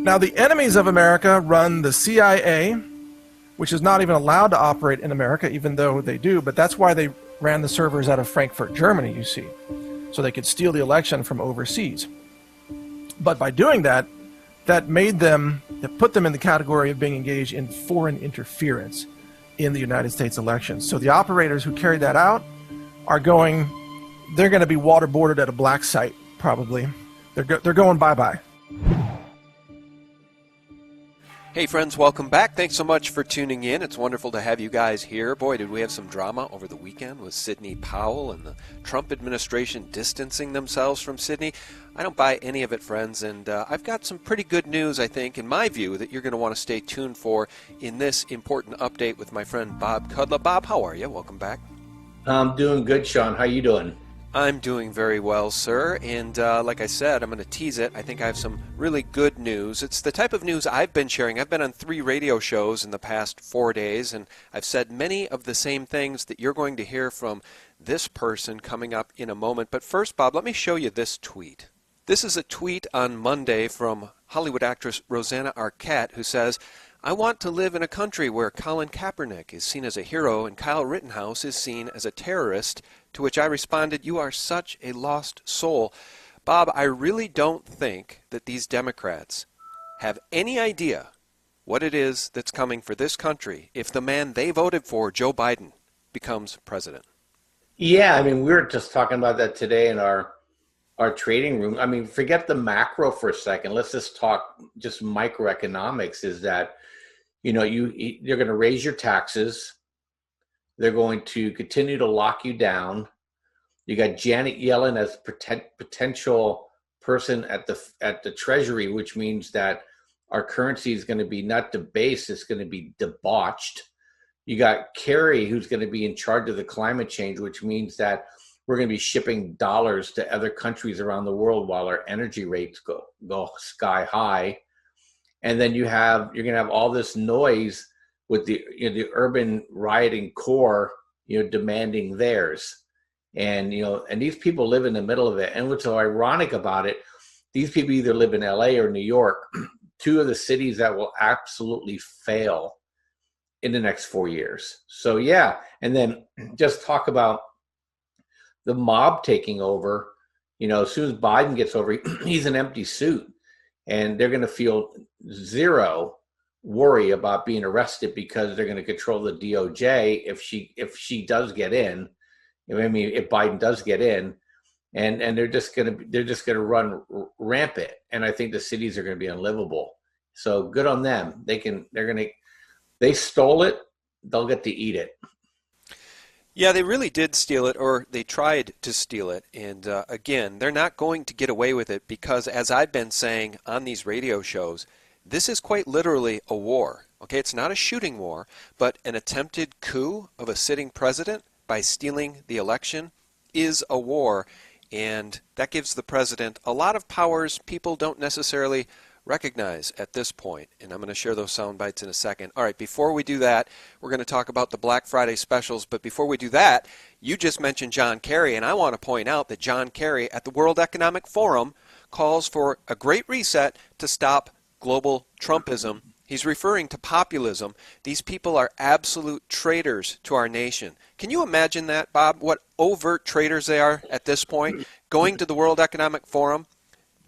Now, the enemies of America run the CIA, which is not even allowed to operate in America, even though they do. But that's why they ran the servers out of Frankfurt, Germany, you see, so they could steal the election from overseas. But by doing that, that put them in the category of being engaged in foreign interference in the United States elections. So the operators who carried that out they're going to be waterboarded at a black site, probably. They're going bye-bye. Hey friends, welcome back. Thanks so much for tuning in. It's wonderful to have you guys here. Boy, did we have some drama over the weekend with Sidney Powell and the Trump administration distancing themselves from Sidney. I don't buy any of it, friends, and I've got some pretty good news, I think, in my view, that you're going to want to stay tuned for in this important update with my friend Bob Kudla. Bob, how are you? Welcome back. I'm doing good, Sean. How you doing? I'm doing very well, sir, and like I said, I'm going to tease it. I think I have some really good news. It's the type of news I've been sharing. I've been on 3 radio shows in the past 4 days, and I've said many of the same things that you're going to hear from this person coming up in a moment. But first, Bob, let me show you this tweet. This is a tweet on Monday from Hollywood actress Rosanna Arquette, who says, "I want to live in a country where Colin Kaepernick is seen as a hero and Kyle Rittenhouse is seen as a terrorist," to which I responded, "You are such a lost soul." Bob, I really don't think that these Democrats have any idea what it is that's coming for this country if the man they voted for, Joe Biden, becomes president. Yeah, I mean, we were just talking about that today in our trading room. I mean, forget the macro for a second. Let's just talk just microeconomics. Is that, you're going to raise your taxes. They're going to continue to lock you down. You got Janet Yellen as potential person at the Treasury, which means that our currency is going to be not debased, it's going to be debauched. You got Kerry, who's going to be in charge of the climate change, which means that we're going to be shipping dollars to other countries around the world while our energy rates go sky high. And then you're going to have all this noise with the urban rioting core, demanding theirs. And these people live in the middle of it. And what's so ironic about it, these people either live in LA or New York, 2 of the cities that will absolutely fail in the next 4 years. So yeah, and then just talk about the mob taking over. As soon as Biden gets over, he's an empty suit. And they're going to feel zero worry about being arrested because they're going to control the DOJ if she does get in. If Biden does get in, and they're just going to run rampant. And I think the cities are going to be unlivable. So good on them. They stole it. They'll get to eat it. Yeah, they really did steal it, or they tried to steal it. And again, they're not going to get away with it because, as I've been saying on these radio shows, this is quite literally a war. Okay, it's not a shooting war, but an attempted coup of a sitting president by stealing the election is a war. And that gives the president a lot of powers people don't necessarily recognize at this point. And I'm going to share those sound bites in a second. All right, before we do that, we're going to talk about the Black Friday specials. But before we do that, you just mentioned John Kerry, and I want to point out that John Kerry at the World Economic Forum calls for a great reset to stop global Trumpism. He's referring to populism. These people are absolute traitors to our nation. Can you imagine that, Bob? What overt traitors they are at this point? Going to the World Economic Forum,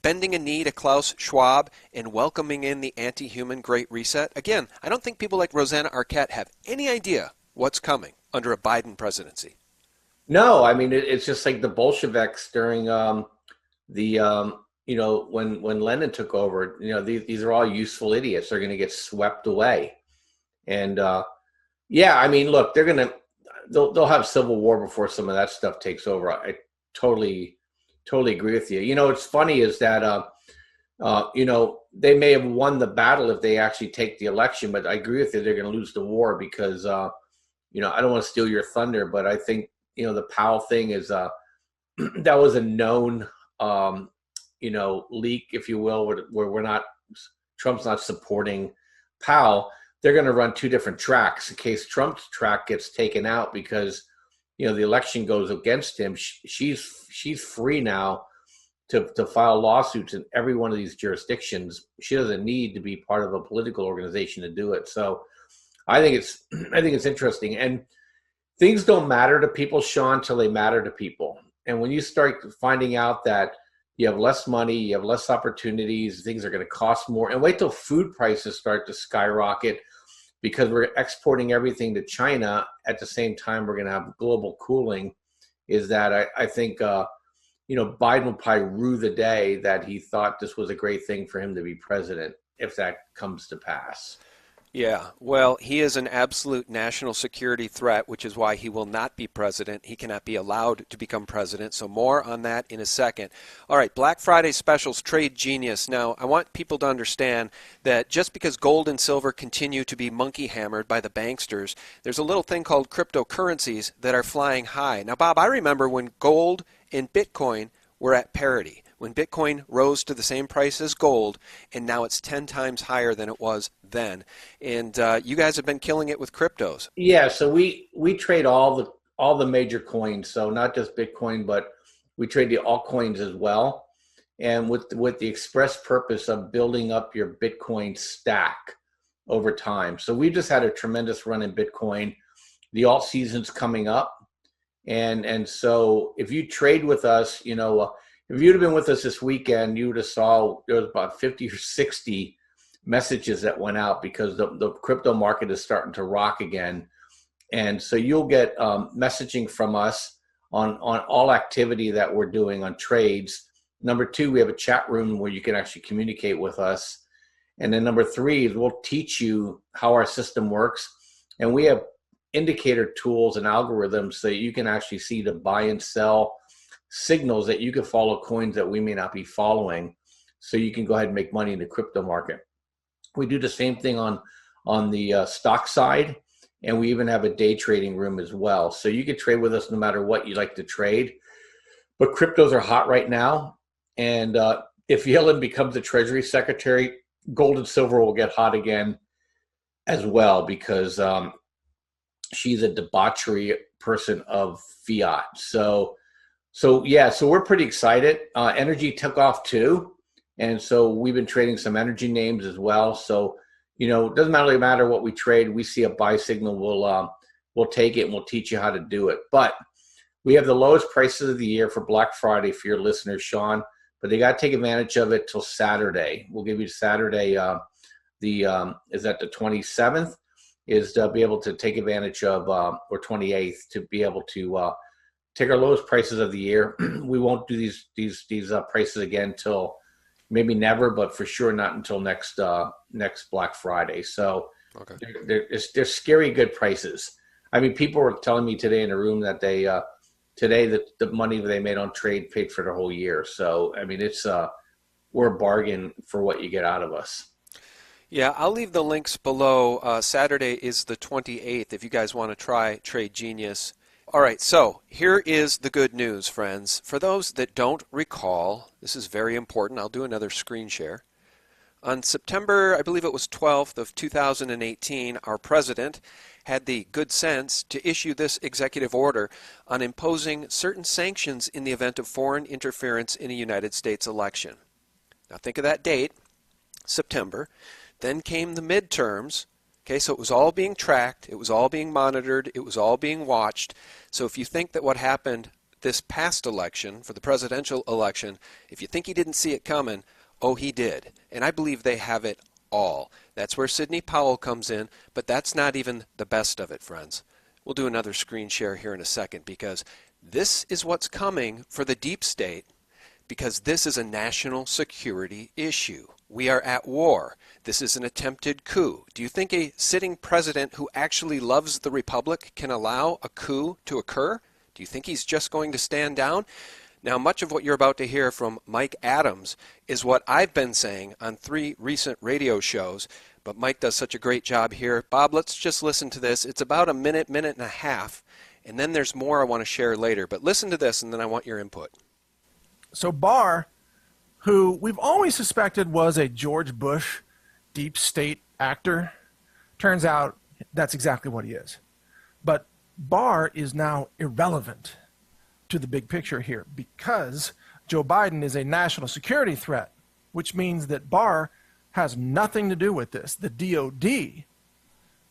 bending a knee to Klaus Schwab, and welcoming in the anti-human Great Reset. Again, I don't think people like Rosanna Arquette have any idea what's coming under a Biden presidency. No, I mean, it's just like the Bolsheviks during when Lenin took over. These are all useful idiots. They're going to get swept away. And yeah, I mean, look, they'll have civil war before some of that stuff takes over. I totally agree with you. What's funny is that they may have won the battle if they actually take the election, but I agree with you, they're going to lose the war because I don't want to steal your thunder, but I think the Powell thing is that was a known leak, if you will, where Trump's not supporting Powell. They're going to run 2 different tracks in case Trump's track gets taken out because the election goes against him. She's free now to file lawsuits in every one of these jurisdictions. She doesn't need to be part of a political organization to do it. So I think it's interesting. And things don't matter to people, Sean, till they matter to people. And when you start finding out that you have less money, you have less opportunities, things are going to cost more, and wait till food prices start to skyrocket because we're exporting everything to China at the same time we're going to have global cooling, is that I think Biden will probably rue the day that he thought this was a great thing for him to be president, if that comes to pass. Yeah, well, he is an absolute national security threat, which is why he will not be president. He cannot be allowed to become president. So more on that in a second. All right, Black Friday specials, Trade Genius. Now, I want people to understand that just because gold and silver continue to be monkey hammered by the banksters, there's a little thing called cryptocurrencies that are flying high. Now, Bob, I remember when gold and Bitcoin were at parity, when Bitcoin rose to the same price as gold, and now it's 10 times higher than it was then. And you guys have been killing it with cryptos. Yeah, so we trade all the major coins, so not just Bitcoin, but we trade the altcoins as well, and with the express purpose of building up your Bitcoin stack over time. So we just had a tremendous run in Bitcoin. The alt season's coming up, and so if you trade with us, if you'd have been with us this weekend, you would have saw there was about 50 or 60 messages that went out because the crypto market is starting to rock again. And so you'll get messaging from us on all activity that we're doing on trades. Number 2, we have a chat room where you can actually communicate with us. And then number 3 is we'll teach you how our system works. And we have indicator tools and algorithms so that you can actually see the buy and sell signals that you can follow coins that we may not be following, so you can go ahead and make money in the crypto market. We do the same thing on the stock side, and we even have a day trading room as well. So you can trade with us no matter what you like to trade. But cryptos are hot right now, and if Yellen becomes the Treasury Secretary, gold and silver will get hot again as well, because she's a debauchery person of fiat. So we're pretty excited. Energy took off too, and so we've been trading some energy names as well. So it doesn't really matter what we trade. We see a buy signal, we'll take it and we'll teach you how to do it. But we have the lowest prices of the year for Black Friday for your listeners, Sean. But they got to take advantage of it till Saturday. We'll give you Saturday. Is that the 27th? Is to be able to take advantage of, or 28th, to be able to take our lowest prices of the year. We won't do these prices again till maybe never, but for sure not until next Black Friday. So okay. They're scary good prices. I mean, people were telling me today in the room that they today that the money they made on trade paid for the whole year. So I mean, it's we're a bargain for what you get out of us. Yeah, I'll leave the links below. Saturday is the 28th if you guys want to try Trade Genius. All right, so here is the good news, friends. For those that don't recall, this is very important. I'll do another screen share. On September, I believe it was 12th of 2018, our president had the good sense to issue this executive order on imposing certain sanctions in the event of foreign interference in a United States election. Now think of that date, September. Then came the midterms. Okay, so it was all being tracked, it was all being monitored, it was all being watched. So if you think that what happened this past election, for the presidential election, if you think he didn't see it coming, oh, he did. And I believe they have it all. That's where Sidney Powell comes in, but that's not even the best of it, friends. We'll do another screen share here in a second, because this is what's coming for the deep state, because this is a national security issue. We are at war. This is an attempted coup. Do you think a sitting president who actually loves the republic can allow a coup to occur? Do you think he's just going to stand down? Now, much of what you're about to hear from Mike Adams is what I've been saying on 3 recent radio shows, but Mike does such a great job here. Bob, let's just listen to this. It's about a minute and a half, and then there's more I want to share later. But listen to this, and then I want your input. So Barr, who we've always suspected was a George Bush deep state actor, turns out that's exactly what he is. But Barr is now irrelevant to the big picture here, because Joe Biden is a national security threat, which means that Barr has nothing to do with this. The DOD,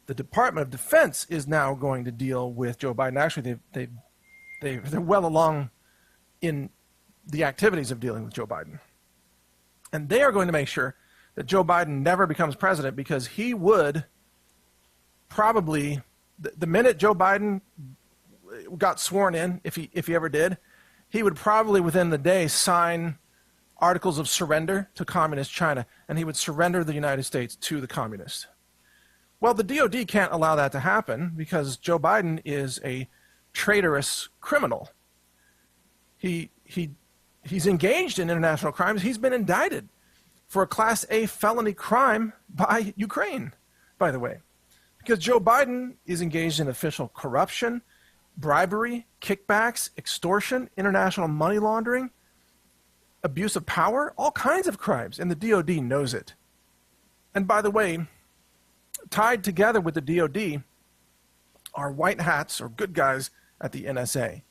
the Department of Defense, is now going to deal with Joe Biden. Actually, they're well along in the activities of dealing with Joe Biden. And they are going to make sure that Joe Biden never becomes president, because he would probably, the minute Joe Biden got sworn in, if he ever did, he would probably within the day sign articles of surrender to communist China, and he would surrender the United States to the communists. Well, the DOD can't allow that to happen because Joe Biden is a traitorous criminal. He's engaged in international crimes. He's been indicted for a Class A felony crime by Ukraine, by the way, because Joe Biden is engaged in official corruption, bribery, kickbacks, extortion, international money laundering, abuse of power, all kinds of crimes, and the DOD knows it. And by the way, tied together with the DOD are white hats or good guys at the NSA.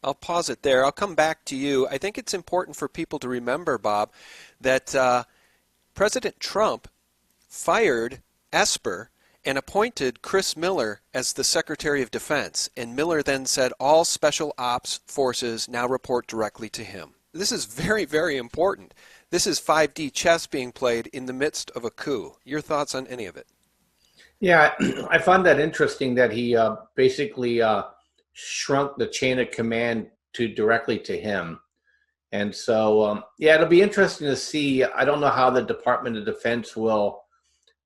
I'll pause it there. I'll come back to you. I think it's important for people to remember, Bob, that President Trump fired Esper and appointed Chris Miller as the Secretary of Defense. And Miller then said all special ops forces now report directly to him. This is very, very important. This is 5D chess being played in the midst of a coup. Your thoughts on any of it? Yeah, I found that interesting that he basically shrunk the chain of command directly to him. And so, yeah, it'll be interesting to see. I don't know how the Department of Defense will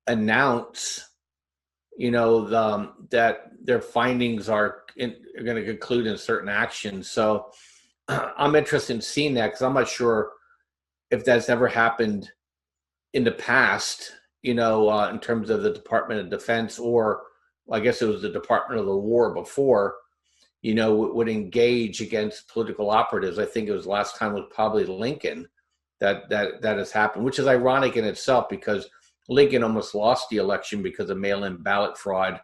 announce, that their findings are going to conclude in certain actions. So I'm interested in seeing that because I'm not sure if that's ever happened in the past, in terms of the Department of Defense, or I guess it was the Department of the War before, would engage against political operatives. I think it was last time was probably Lincoln that has happened, which is ironic in itself because Lincoln almost lost the election because of mail-in ballot fraud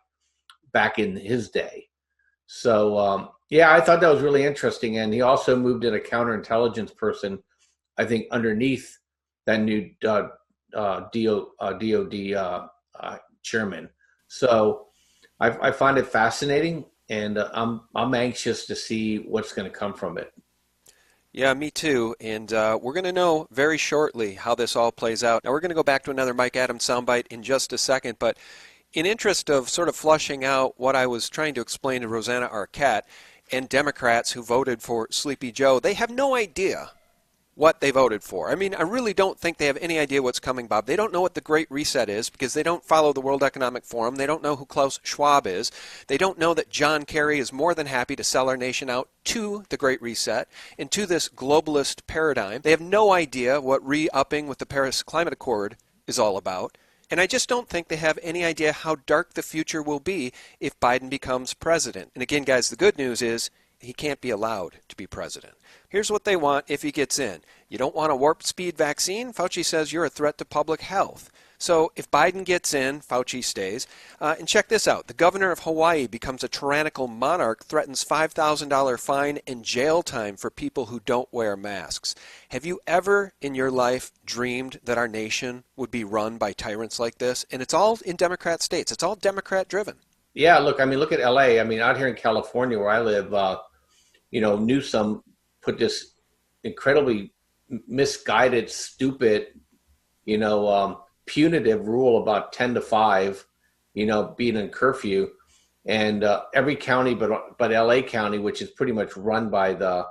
back in his day. So, yeah, I thought that was really interesting. And he also moved in a counterintelligence person, I think, underneath that new DOD chairman. So I find it fascinating, and I'm anxious to see what's going to come from it. Yeah, me too. And we're going to know very shortly how this all plays out. Now, we're going to go back to another Mike Adams soundbite in just a second, but in interest of sort of flushing out what I was trying to explain to Rosanna Arquette and Democrats who voted for Sleepy Joe, they have no idea what they voted for. I mean, I really don't think they have any idea what's coming, Bob. They don't know what the Great Reset is because they don't follow the World Economic Forum. They don't know who Klaus Schwab is. They don't know that John Kerry is more than happy to sell our nation out to the Great Reset and to this globalist paradigm. They have no idea what re-upping with the Paris Climate Accord is all about. And I just don't think they have any idea how dark the future will be if Biden becomes president. And again, guys, the good news is he can't be allowed to be president. Here's what they want if he gets in. You don't want a warp speed vaccine? Fauci says you're a threat to public health. So if Biden gets in, Fauci stays. And check this out. The governor of Hawaii becomes a tyrannical monarch, threatens $5,000 fine and jail time for people who don't wear masks. Have you ever in your life dreamed that our nation would be run by tyrants like this? And it's all in Democrat states. It's all Democrat driven. Yeah, look at LA. Out here in California where I live, Newsom put this incredibly misguided, stupid, punitive rule about 10 to 5, being in curfew. And every county but LA County, which is pretty much run by the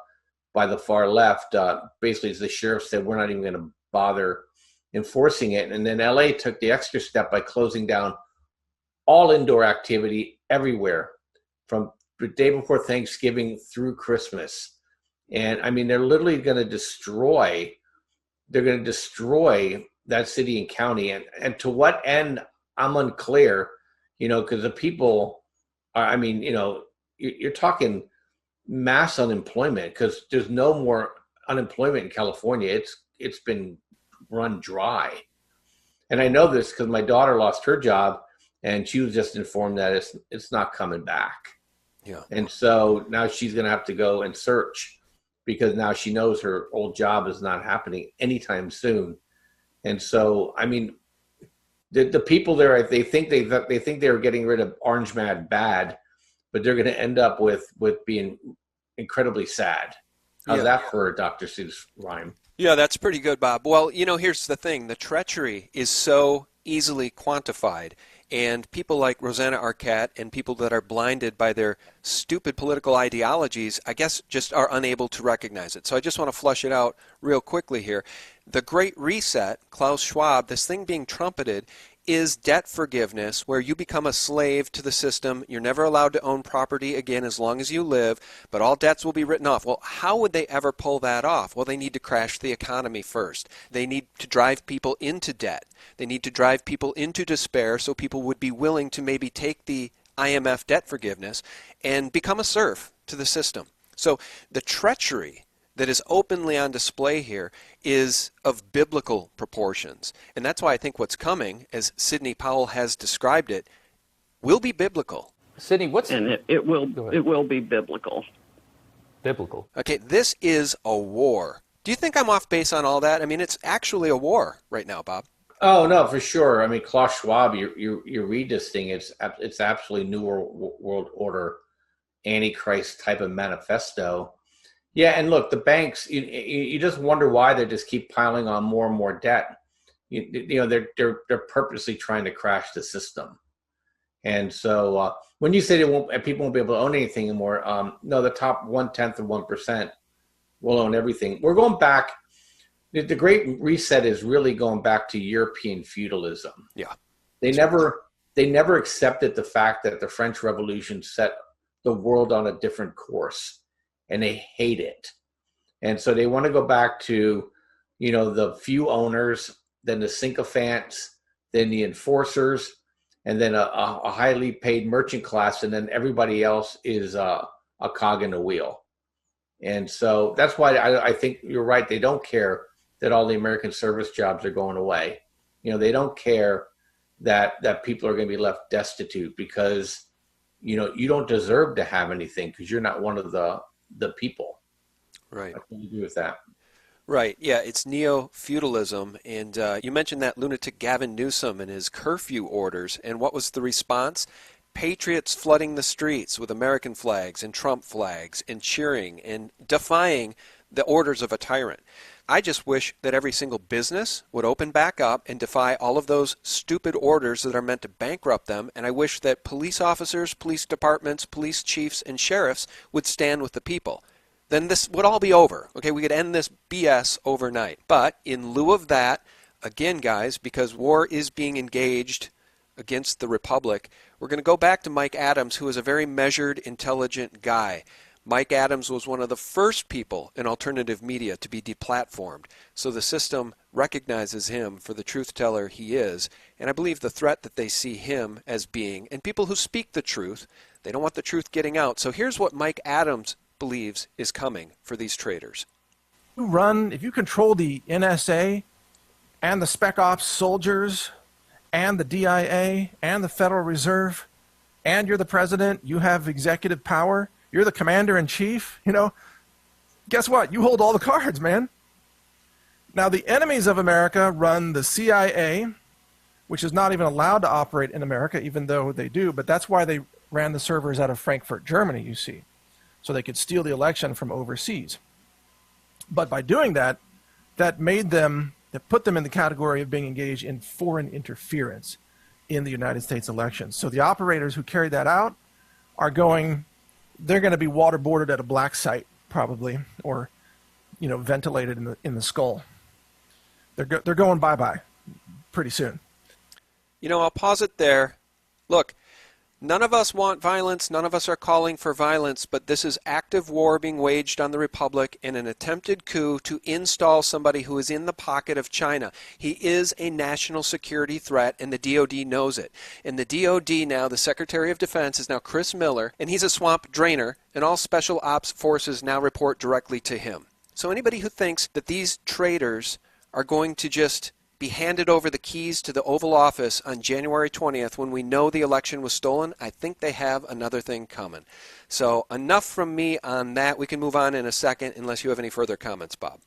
far left, basically the sheriff said, we're not even going to bother enforcing it. And then LA took the extra step by closing down all indoor activity everywhere from the day before Thanksgiving through Christmas. And they're literally going to destroy that city and county. And to what end, I'm unclear, because the people are, you're talking mass unemployment because there's no more unemployment in California. It's been run dry. And I know this because my daughter lost her job and she was just informed that it's not coming back. Yeah. And so now she's going to have to go and search. because now she knows her old job is not happening anytime soon. And so, I mean, the people there, they think they were getting rid of Orange Mad bad, but they're going to end up with being incredibly sad. How's that for a Dr. Seuss rhyme? Yeah, that's pretty good, Bob. Well, here's the thing. The treachery is so easily quantified, and people like Rosanna Arquette and people that are blinded by their stupid political ideologies, I guess, just are unable to recognize it. So I just want to flush it out real quickly here. The Great Reset, Klaus Schwab, this thing being trumpeted, is debt forgiveness, where you become a slave to the system. You're never allowed to own property again as long as you live, but all debts will be written off. Well, how would they ever pull that off? Well, they need to crash the economy first. They need to drive people into debt. They need to drive people into despair so people would be willing to maybe take the IMF debt forgiveness and become a serf to the system. So the treachery that is openly on display here is of biblical proportions. And that's why I think what's coming, as Sidney Powell has described it, will be biblical. Sidney, what's... And it will be biblical. Biblical. Okay, this is a war. Do you think I'm off base on all that? I mean, it's actually a war right now, Bob. Oh, no, for sure. I mean, Klaus Schwab, you read this thing, it's absolutely New World Order, Antichrist type of manifesto. Yeah, and look, the banks, you just wonder why they just keep piling on more and more debt. They're purposely trying to crash the system. And so when you say people won't be able to own anything anymore, no, the top 1/10 of 1% will own everything. We're going back. The Great Reset is really going back to European feudalism. Yeah, they never accepted the fact that the French Revolution set the world on a different course. And they hate it. And so they want to go back to, the few owners, then the sycophants, then the enforcers, and then a highly paid merchant class, and then everybody else is a cog in the wheel. And so that's why I think you're right. They don't care that all the American service jobs are going away. They don't care that people are going to be left destitute because, you don't deserve to have anything because you're not one of the people. Right. I can agree with that. Right. Yeah, it's neo-feudalism. And you mentioned that lunatic Gavin Newsom and his curfew orders. And what was the response? Patriots flooding the streets with American flags and Trump flags and cheering and defying the orders of a tyrant. I just wish that every single business would open back up and defy all of those stupid orders that are meant to bankrupt them. And I wish that police officers, police departments, police chiefs, and sheriffs would stand with the people. Then this would all be over. Okay, we could end this BS overnight. But in lieu of that, again, guys, because war is being engaged against the Republic, we're going to go back to Mike Adams, who is a very measured, intelligent guy. Mike Adams was one of the first people in alternative media to be deplatformed. So the system recognizes him for the truth teller he is. And I believe the threat that they see him as being, and people who speak the truth, they don't want the truth getting out. So here's what Mike Adams believes is coming for these traders. If you control the NSA and the Spec Ops soldiers and the DIA and the Federal Reserve and you're the president, you have executive power, you're the commander-in-chief, guess what? You hold all the cards, man. Now, the enemies of America run the CIA, which is not even allowed to operate in America, even though they do, but that's why they ran the servers out of Frankfurt, Germany, you see, so they could steal the election from overseas. But by doing that, that put them in the category of being engaged in foreign interference in the United States elections. So the operators who carried that out they're going to be waterboarded at a black site, probably, or, ventilated in the skull. They're going bye-bye pretty soon. I'll pause it there. Look, none of us want violence. None of us are calling for violence, but this is active war being waged on the Republic in an attempted coup to install somebody who is in the pocket of China. He is a national security threat, and the DOD knows it. And the DOD now, the Secretary of Defense, is now Chris Miller, and he's a swamp drainer, and all special ops forces now report directly to him. So anybody who thinks that these traitors are going to just be handed over the keys to the Oval Office on January 20th when we know the election was stolen, I think they have another thing coming. So enough from me on that. We can move on in a second unless you have any further comments, Bob.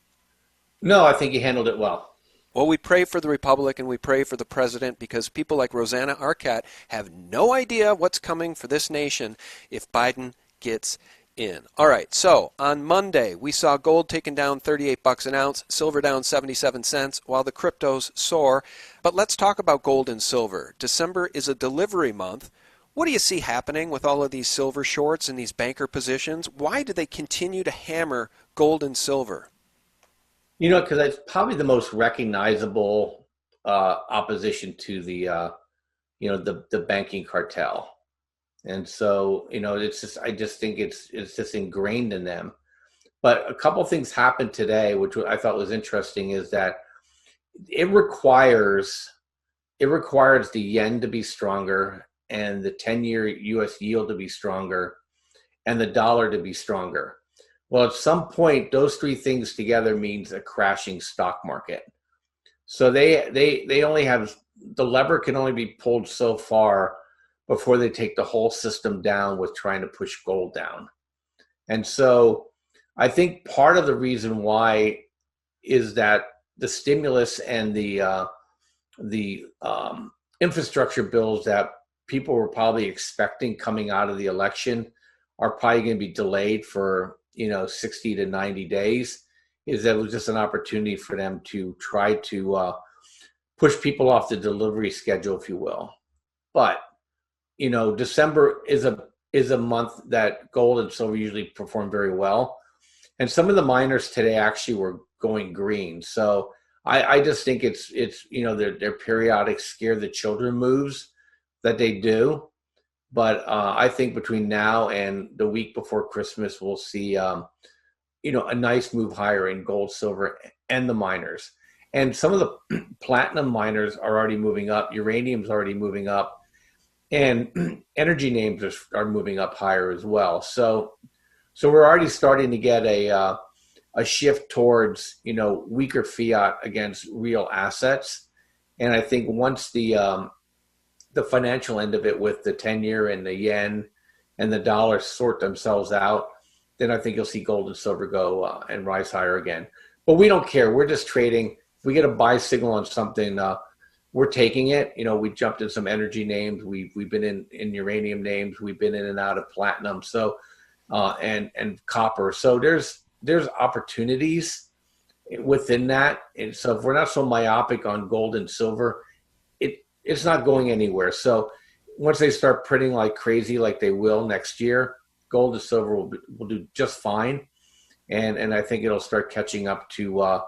No, I think you handled it well. Well, we pray for the Republic and we pray for the president because people like Rosanna Arquette have no idea what's coming for this nation if Biden gets in. All right, so on Monday, we saw gold taken down $38 an ounce, silver down 77 cents, while the cryptos soar. But let's talk about gold and silver. December is a delivery month. What do you see happening with all of these silver shorts and these banker positions? Why do they continue to hammer gold and silver? You know, because it's probably the most recognizable opposition to the, the banking cartel. And so, it's just, I just think it's just ingrained in them. But a couple things happened today, which I thought was interesting, is that it requires the yen to be stronger and the 10-year U.S. yield to be stronger and the dollar to be stronger. Well, at some point, those three things together means a crashing stock market. So they only have, the lever can only be pulled so far before they take the whole system down with trying to push gold down. And so I think part of the reason why is that the stimulus and the infrastructure bills that people were probably expecting coming out of the election are probably going to be delayed for 60 to 90 days, is that it was just an opportunity for them to try to push people off the delivery schedule, if you will. But, December is a month that gold and silver usually perform very well. And some of the miners today actually were going green. So I just think it's their periodic scare the children moves that they do. But I think between now and the week before Christmas, we'll see, a nice move higher in gold, silver, and the miners. And some of the platinum miners are already moving up. Uranium's already moving up. And energy names are moving up higher as well. So we're already starting to get a shift towards, weaker fiat against real assets. And I think once the financial end of it with the 10-year and the yen and the dollar sort themselves out, then I think you'll see gold and silver go and rise higher again. But we don't care. We're just trading. If we get a buy signal on something, we're taking it. We jumped in some energy names. We've been in uranium names. We've been in and out of platinum. So and copper. So there's opportunities within that. And so if we're not so myopic on gold and silver, it's not going anywhere. So once they start printing like crazy, like they will next year, gold and silver will do just fine. And I think it'll start catching up to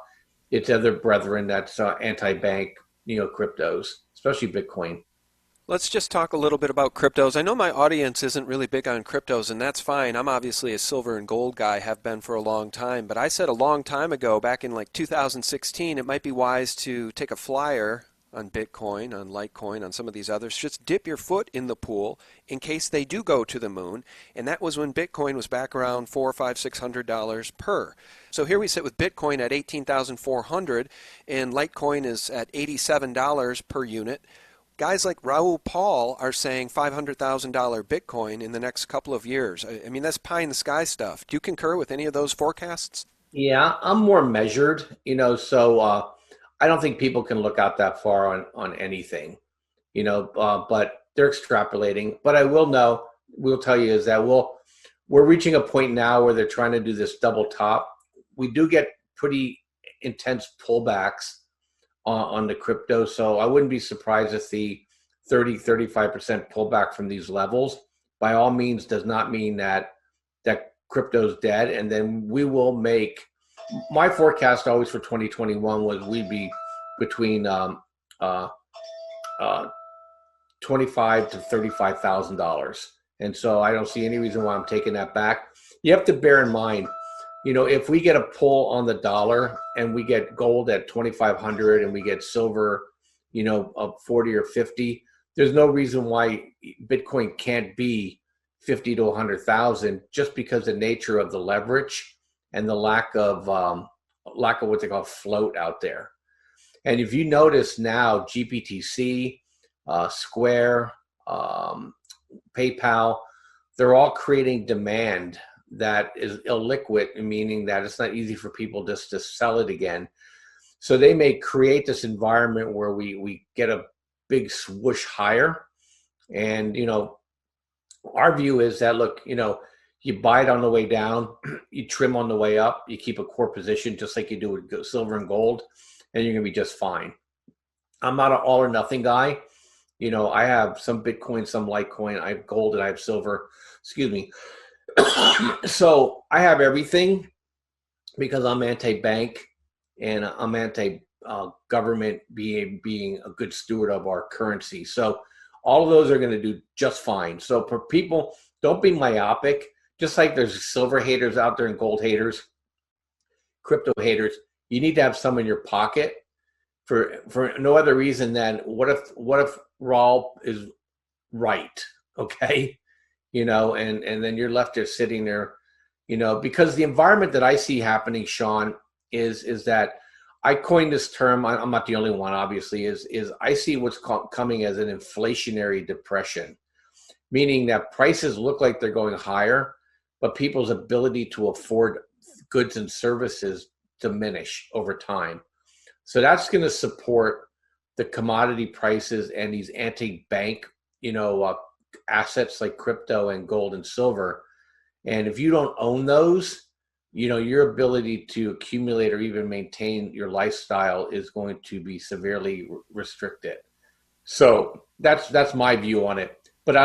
its other brethren that's anti-bank, cryptos, especially Bitcoin. Let's just talk a little bit about cryptos. I know my audience isn't really big on cryptos, and that's fine. I'm obviously a silver and gold guy, have been for a long time. But I said a long time ago, back in like 2016, it might be wise to take a flyer on Bitcoin, on Litecoin, on some of these others. Just dip your foot in the pool in case they do go to the moon. And that was when Bitcoin was back around $400, $500, $600 per. So here we sit with Bitcoin at $18,400 and Litecoin is at $87 per unit. Guys like Raoul Paul are saying $500,000 Bitcoin in the next couple of years. I mean, that's pie in the sky stuff. Do you concur with any of those forecasts? Yeah, I'm more measured, so I don't think people can look out that far on anything, but they're extrapolating. But I we'll tell you is that we're reaching a point now where they're trying to do this double top. We do get pretty intense pullbacks on the crypto. So I wouldn't be surprised if the 30-35% pullback from these levels by all means does not mean that crypto's dead. And then we will make, my forecast always for 2021 was we'd be between $25,000 to $35,000. And so I don't see any reason why I'm taking that back. You have to bear in mind, if we get a pull on the dollar and we get gold at 2,500 and we get silver, up 40 or 50, there's no reason why Bitcoin can't be 50 to 100,000 just because the nature of the leverage and the lack of what they call float out there. And if you notice now, GPTC, Square, PayPal, they're all creating demand that is illiquid, meaning that it's not easy for people just to sell it again. So they may create this environment where we get a big swoosh higher. And, our view is that, look, you buy it on the way down, you trim on the way up, you keep a core position just like you do with silver and gold, and you're going to be just fine. I'm not an all or nothing guy. I have some Bitcoin, some Litecoin, I have gold, and I have silver. Excuse me. So I have everything because I'm anti-bank and I'm anti-government being a good steward of our currency. So all of those are going to do just fine. So for people, don't be myopic. Just like there's silver haters out there and gold haters, crypto haters, you need to have some in your pocket for no other reason than what if Raul is right, okay? And then you're left there sitting there, because the environment that I see happening, Sean, is that I coined this term. I'm not the only one, obviously. Is I see what's coming as an inflationary depression, meaning that prices look like they're going higher, but people's ability to afford goods and services diminish over time. So that's going to support the commodity prices and these anti-bank, assets like crypto and gold and silver. And if you don't own those, your ability to accumulate or even maintain your lifestyle is going to be severely restricted. So that's my view on it. But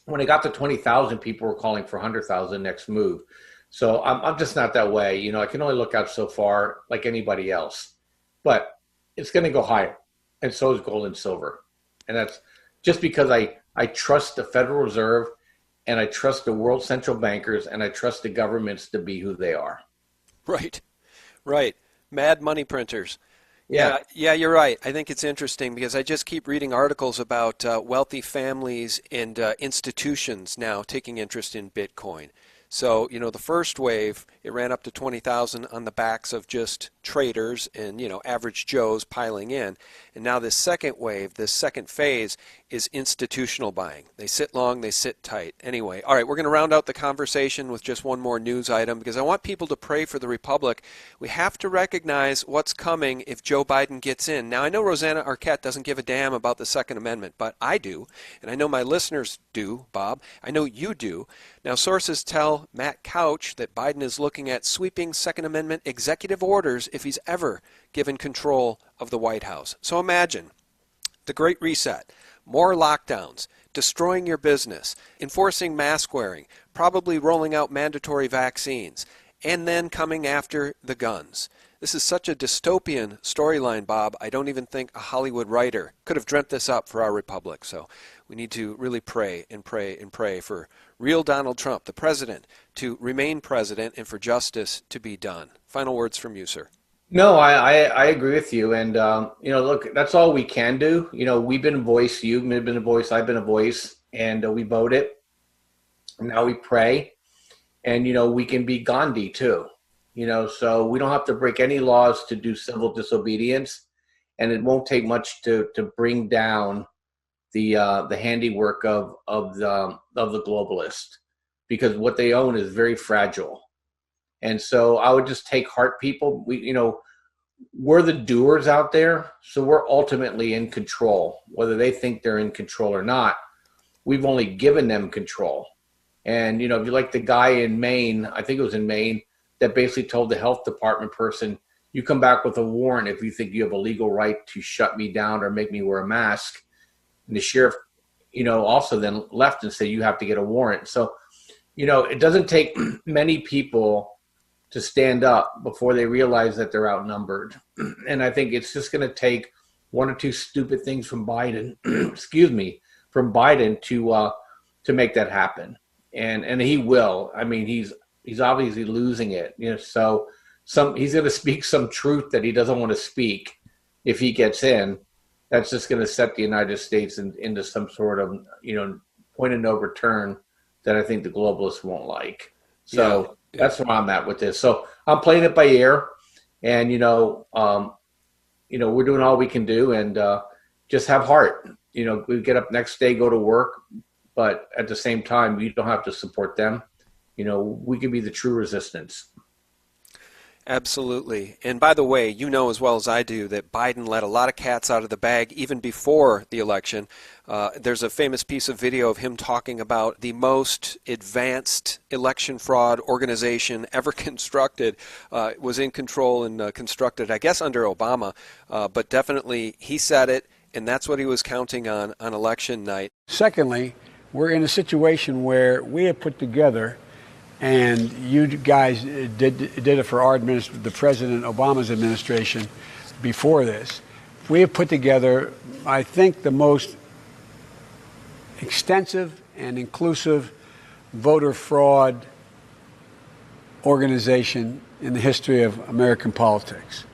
when I got to 20,000, people were calling for 100,000 next move. So I'm just not that way. I can only look out so far like anybody else. But it's going to go higher. And so is gold and silver. And that's just because I trust the Federal Reserve, and I trust the world central bankers, and I trust the governments to be who they are. Right. Mad money printers. Yeah, you're right. I think it's interesting because I just keep reading articles about wealthy families and institutions now taking interest in Bitcoin. So, the first wave, it ran up to 20,000 on the backs of just traders and, average Joes piling in. And now this second wave, this second phase is institutional buying. They sit long, they sit tight. Anyway, all right, we're going to round out the conversation with just one more news item because I want people to pray for the Republic. We have to recognize what's coming if Joe Biden gets in. Now, I know Rosanna Arquette doesn't give a damn about the Second Amendment, but I do. And I know my listeners do, Bob. I know you do. Now, sources tell Matt Couch that Biden is looking at sweeping Second Amendment executive orders if he's ever given control of the White House. So imagine the Great Reset, more lockdowns, destroying your business, enforcing mask wearing, probably rolling out mandatory vaccines, and then coming after the guns. This is such a dystopian storyline, Bob. I don't even think a Hollywood writer could have dreamt this up for our republic. So we need to really pray and pray and pray for real Donald Trump, the president, to remain president and for justice to be done. Final words from you, sir. No, I agree with you. And, look, that's all we can do. We've been a voice. You've been a voice. I've been a voice. And we voted. And now we pray. And, we can be Gandhi, too. So we don't have to break any laws to do civil disobedience. And it won't take much to bring down the handiwork of the globalist, because what they own is very fragile. And so I would just take heart, people. We're the doers out there, so we're ultimately in control. Whether they think they're in control or not, we've only given them control. And if you like the guy in Maine, I think it was in Maine, that basically told the health department person, you come back with a warrant if you think you have a legal right to shut me down or make me wear a mask. And the sheriff, also then left and said, you have to get a warrant. So, it doesn't take many people to stand up before they realize that they're outnumbered. And I think it's just going to take one or two stupid things from Biden, from Biden to make that happen. And he will. I mean, he's obviously losing it. So he's going to speak some truth that he doesn't want to speak if he gets in. That's just going to set the United States into some sort of, point of no return that I think the globalists won't like. So that's where I'm at with this. So I'm playing it by ear, and we're doing all we can do, and just have heart. We get up next day, go to work, but at the same time, you don't have to support them. We can be the true resistance. Absolutely. And by the way, you know as well as I do that Biden let a lot of cats out of the bag even before the election. There's a famous piece of video of him talking about the most advanced election fraud organization ever constructed. It was in control and constructed, I guess, under Obama. But definitely he said it, and that's what he was counting on election night. Secondly, we're in a situation where we have put together, and you guys did it for our the President Obama's administration before this. We have put together, I think, the most extensive and inclusive voter fraud organization in the history of American politics.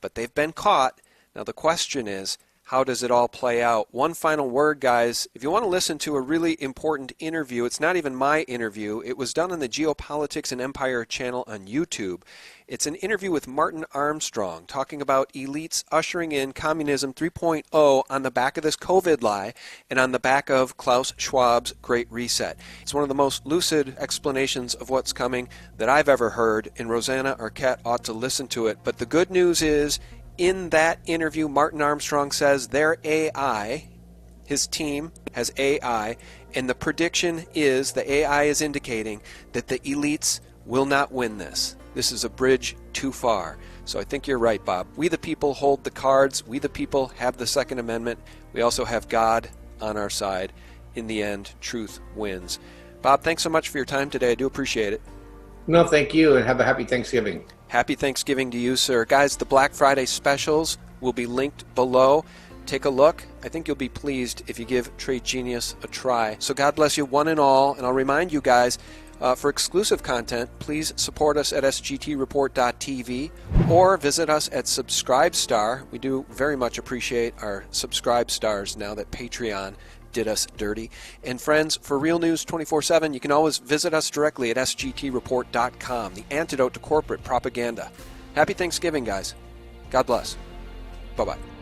But they've been caught. Now the question is, how does it all play out? One final word, guys. If you want to listen to a really important interview, it's not even my interview. It was done on the Geopolitics and Empire channel on YouTube. It's an interview with Martin Armstrong talking about elites ushering in Communism 3.0 on the back of this COVID lie and on the back of Klaus Schwab's Great Reset. It's one of the most lucid explanations of what's coming that I've ever heard, and Rosanna Arquette ought to listen to it. But the good news is, in that interview, Martin Armstrong says their AI, his team has AI, and the prediction is, the AI is indicating that the elites will not win this. This is a bridge too far. So I think you're right, Bob. We the people hold the cards. We the people have the Second Amendment. We also have God on our side. In the end, truth wins. Bob, thanks so much for your time today. I do appreciate it. No, thank you, and have a happy Thanksgiving. Happy Thanksgiving to you, sir. Guys, the Black Friday specials will be linked below. Take a look. I think you'll be pleased if you give Trade Genius a try. So God bless you one and all, and I'll remind you guys, for exclusive content, please support us at sgtreport.tv or visit us at Subscribestar. We do very much appreciate our Subscribestars now that Patreon did us dirty. And friends, for Real News 24/7, you can always visit us directly at sgtreport.com, the antidote to corporate propaganda. Happy Thanksgiving, guys. God bless. Bye-bye.